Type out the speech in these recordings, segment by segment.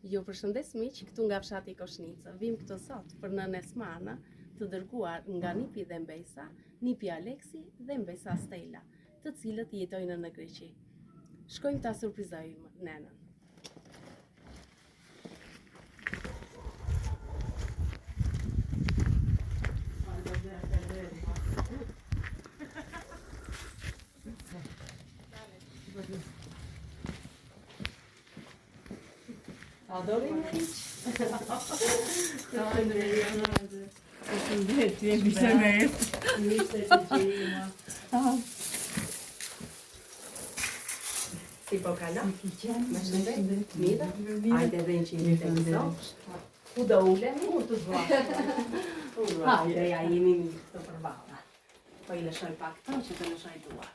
Ju përshëndes miq, këtu nga fshati Koshnica. Vim këtu sot për nënën Esmana, të dërguar nga Nipi dhe Mbesa, Nipi Aleksi dhe Mbesa Stella, të cilët jetojnë në Greqi. Shkojmë ta surprizojmë nënën. Adorim me hiç. Përshëndetje, bise me Si po kalo? Me shëndet? Mira? Hajde edhe në qimi të kësot. Ku do ulemi? Ku të zhva? Hajde, ja jemi mirë të përballa. Po i lëshoj pak të që të lëshoj duar.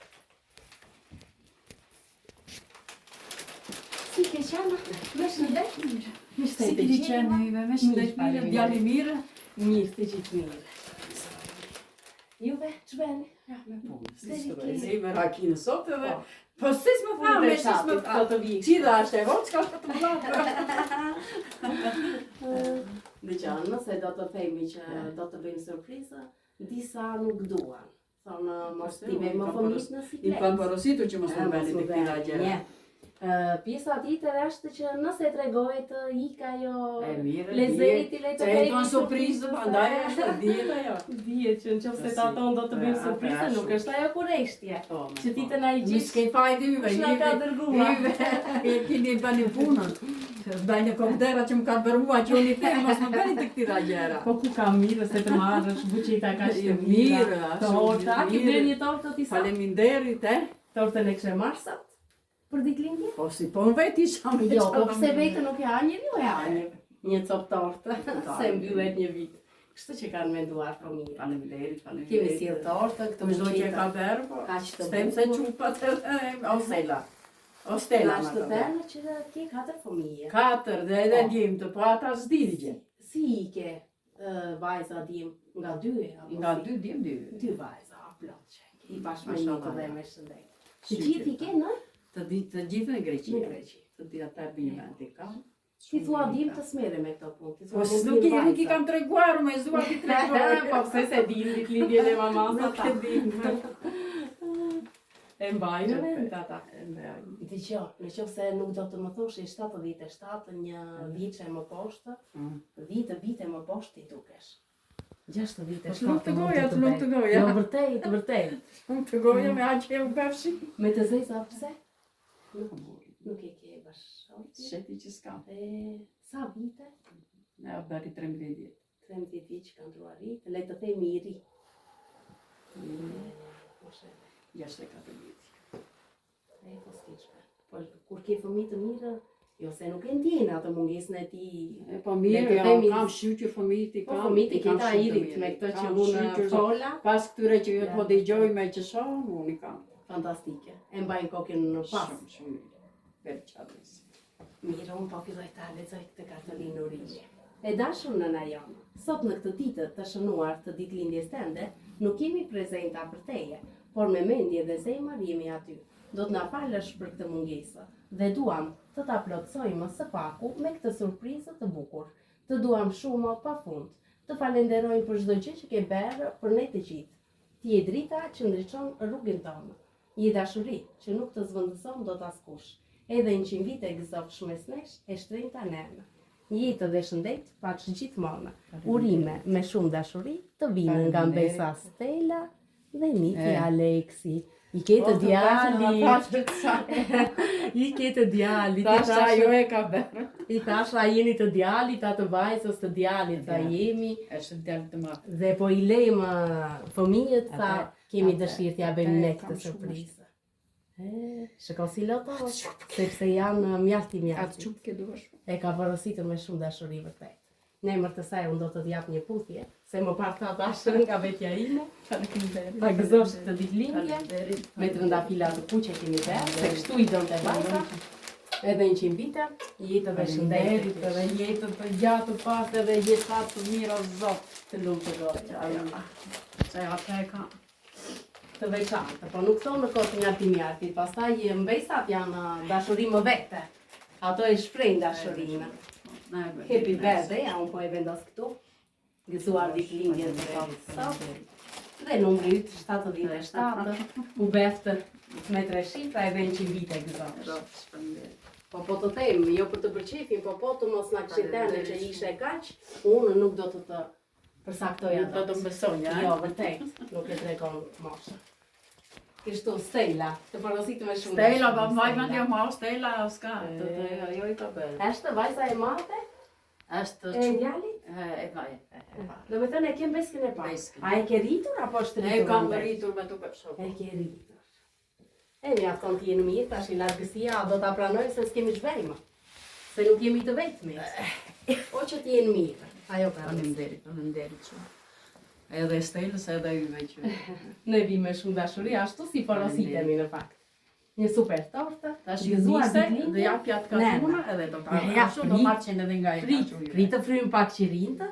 Si ke qenë? Me shëndet? Si ke qenë juve, me shëndet mirë, djali mirë? Mirë, të gjithë mirë. Juve, që beni? Ja, me punë. Deri Si me rakinë sot edhe... Po si s'më tha, me si s'më tha. Qida është e vonë, s'ka të më latë. Dëgjon, nëse do të themi që do të bëjmë surprizë, disa nuk duan. Thonë, mos t'i vej më fëmijë në siklet. I pan porositu që mos më bëni të këtira gjera. Pjesa tjetër është që nëse tregoj të ika jo Mirë, lezeti le të bëjmë. E tonë surprizë, andaj është dihet ajo. Dihet që nëse ta tonë do të bëjmë surprizë, nuk është ajo kurreshtje. Që ti të na i Një gjithë s'ke fajdi juve, shna ka dërguar. E kini bëni punën. Bëjnë koktera që më ka bërmua që unë i them, mos më bëni të këtira gjera. Po ku ka mirë se të marrësh buqita ka që Mirë, të horta. A ki bërë një tortë të tisa? Faleminderit, Tortën e kështë marrë sot? Për ditëlindje? Po si po në vetë isha me Jo, po pse vetë nuk e anjër, jo e anjër. Një copë tortë, se mbyllet një vit. Kështu që kanë menduar fëmijë. Faleminderit. Kemi si tortë, këtë Më që ka berë, po Kaq të stem se qupat o Stella. O Stella Ashtë të thënë që ke 4 fëmijë. 4 dhe edhe djemë të po ata s'dirgje. Si i ke vajza djem nga 2? Nga 2 djemë 2. 2 vajza, plot që. I bashkë me Mashallah, një dhe me shëndet. Të Syqe gjithë i ke në? Të gjithë në Greqi. Në Greqi. Të dhja të abinë ka. Ti thua djem të smere me këto punë. Po nuk i kam treguar, me zua ti treguar. Po pse se dim ditëlindje dhe mamasa ta. Nuk e dim. E mbajnë me në tata. Mbajnë. Dëgjoj, në qoftë se nuk do të më thosh 77, një vite më poshtë, 10 vite më poshtë ti dukesh. 6 vite Po nuk të goja, nuk të goja. Jo, vërtet, vërtet. Nuk të goja me aq e u befshi. Me të zeza pse? Nuk e ke bashkë. Sheti që s'ka. Sa vite? Ne bëri 13 vjet. 13 vite që kanë truarit, le të themi i ri. 64 vjet. Po s'ke shpe. Po kur ke fëmijë të mirë, jo se nuk e ndjen atë mungesën e ti. Po mirë, ja, kam shqyqë fëmijët i kam. Po fëmijët i keta irit me këtë që unë fola. Pas këtyre që po dëgjoj me që shoh, unë i kam. Fantastike. E mbajnë kokën në pas. Shumë. Verçatës. Mirë, unë po filloj ta lexoj këtë kartolinë origje. E dashur nëna jonë, sot në këtë ditë të shënuar të ditëlindjes tënde, nuk kemi prezenta për teje, por me mendje dhe zemër jemi aty. Do të na falësh për këtë mungesë dhe duam të ta plotësojmë së paku me këtë surprizë të bukur. Të duam shumë pafund. Të falenderojmë për çdo gjë që ke bërë për ne të gjithë. Ti je drita që ndriçon rrugën tonë. Je dashuri që nuk të zvendëson dot askush. Edhe 100 vite gëzofsh mes nesh e shtrenjta nenë. Jetë dhe shëndet, paç gjithmonë. Urime me shumë dashuri të vinë nga Mbesa Stella dhe Nipi Aleksi. I ke të djali. I ke të djali. Tasha jo e ka bërë. I thasha jeni të djalit, atë vajzës të djalit, tha jemi. Është djalë të madh. Dhe po i lejmë fëmijët, tha kemi dëshirë t'ja bëjmë ne këtë surprizë. Shiko si loto, sepse janë mjalti. Atë çup ke duash. E ka porositur me shumë dashuri vërtet. Në emër të saj unë do të t'jap një puthje, se më parë tha tash nga vetja ime. Ta gëzosh të ditëlindje, me të rëndafila të kuqe kemi bërë, se kështu i donte vajza. Edhe 100 vite, jetë dhe shëndetit, edhe jetën të gjatë të pastë, edhe jetat të mirë o Zot. të lumë të gojë. Se atë e ka. Të veçantë, po nuk thonë në kohë nga timjartit, pastaj mbesat janë dashuri më vete. Ato e shprejnë dashurinë. Happy birthday, ja, unë po e vendos këtu. Gëzuar ditëlindjen sot. Dhe numri yt 77, u beftë me 3 shifra e vjen 100 vite gëzohesh. Po të them, jo për të përqefin, po të mos na këshitene që ishe kaq, unë nuk do të përsaktoja Do të mbesoj, ja? Jo, vërtet, nuk e tregon mosha. Kështu Stella, të porositë me shumë. Stella, pa vaj mendja ma Stella s'ka. Jo i ka bërë. Është vajza e madhe? Është E djalit? E vaj. Do me thënë e kem beskën e parë. Beskën. A e ke rritur apo është Ne rritur? kam ande? rritur me tu për E ke rritur. E mjafton të jenë mirë, tash i largësia do ta pranoj se s'kemi zhvejma. Se nuk jemi të vetmi. O që të jenë mirë. Ajo pra. Faleminderit shumë. Edhe Stellës edhe yve që. Ne vi me shumë dashuri, ashtu si porositemi në fakt. Një super tortë, Tash gëzuar nise ditëlindje. dhe japja të kafuna edhe do ta Ja, ashtu do marrin edhe nga e kafuna. Fritë frym pak qirintë.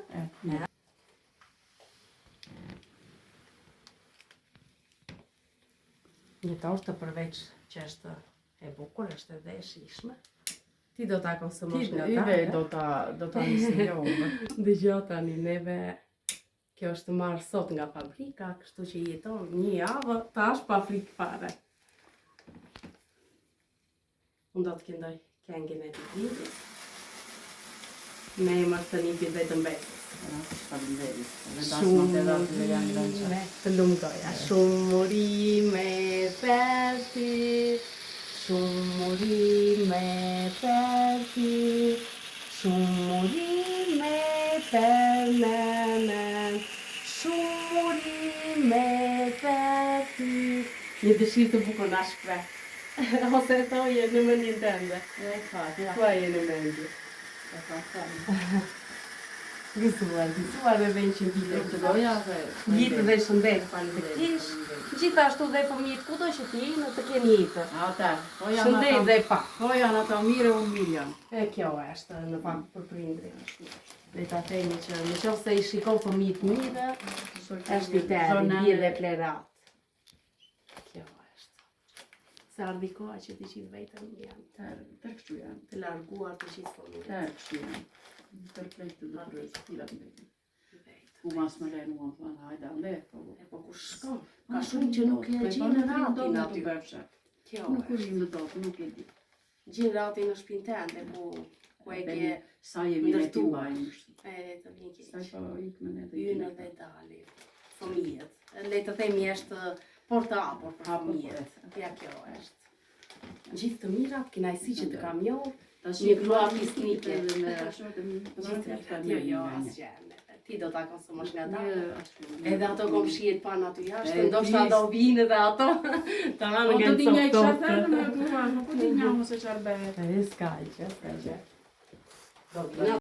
Një tortë përveç që është e bukur, është edhe e shijshme. Ti do ta konsumosh nga ta. Yve do ta nisi jo. Dëgjoj tani, neve kjo është marrë sot nga fabrika, kështu që jeton një javë tash pa frikë fare. Unë do të këndoj këngën e ditëlindjes. Me emër të nipit vetëm besës. Faleminderit. Edhe dashmat e ratë dhe janë grënqa. Të lumëtoja. Shumurime për ty, shumurime për ty, shumurime për nënën, shumurime për ty. Një dëshirë të bukur na shkret. Ose thoje në mendjen tënde. Thua je në mendje. Gëzuar me vend që vite Të doja dhe Jetë dhe shëndet të kish, gjithashtu dhe fëmijët kudo që t'jejnë të kenë jetë. ata, po janë Shëndet ata, dhe pa. po janë ata mire unë mirë janë. E kjo është në fakt për prindrit. Dhe ta themi që në qoftë se i shikon fëmijët mirë, është i terë, bie dhe plerat. Kjo është. Se ardhi koha që të gjithë vetëm janë Të kështu janë. të larguar të gjithë fëmijët. Të kështu janë. Për plejtë të dërës, tila të vetë. Vetë. Ku mas më lejnë mua, thënë, hajde, ale. E po kur shkon, ka shumë që nuk e gjenë ratin aty. Kjo Nuk është. urim në tokë, nuk e di. Gjenë ratin në shpinë tënde, ku e ke Sa jemi ne ti ndërtuar. mbajnë. e të vinë Sa keq. po ikme ne të Ynë dhe dali, fëmijët. Le të themi është portabur për fëmijët. Ja kjo është. Gjithë të mirat, kënaqësi që të kam njohur, një grua fisnike. Jo, asgjë. Ti do ta konsumosh nga ta. Edhe ato komshiet pan aty jashtë, ndoshta do vinë edhe ato. Ta Po hanë të nga di një copë. kësha thërë me grua, nuk po di një mëse qarë bëhet. Ska gjë. Do vina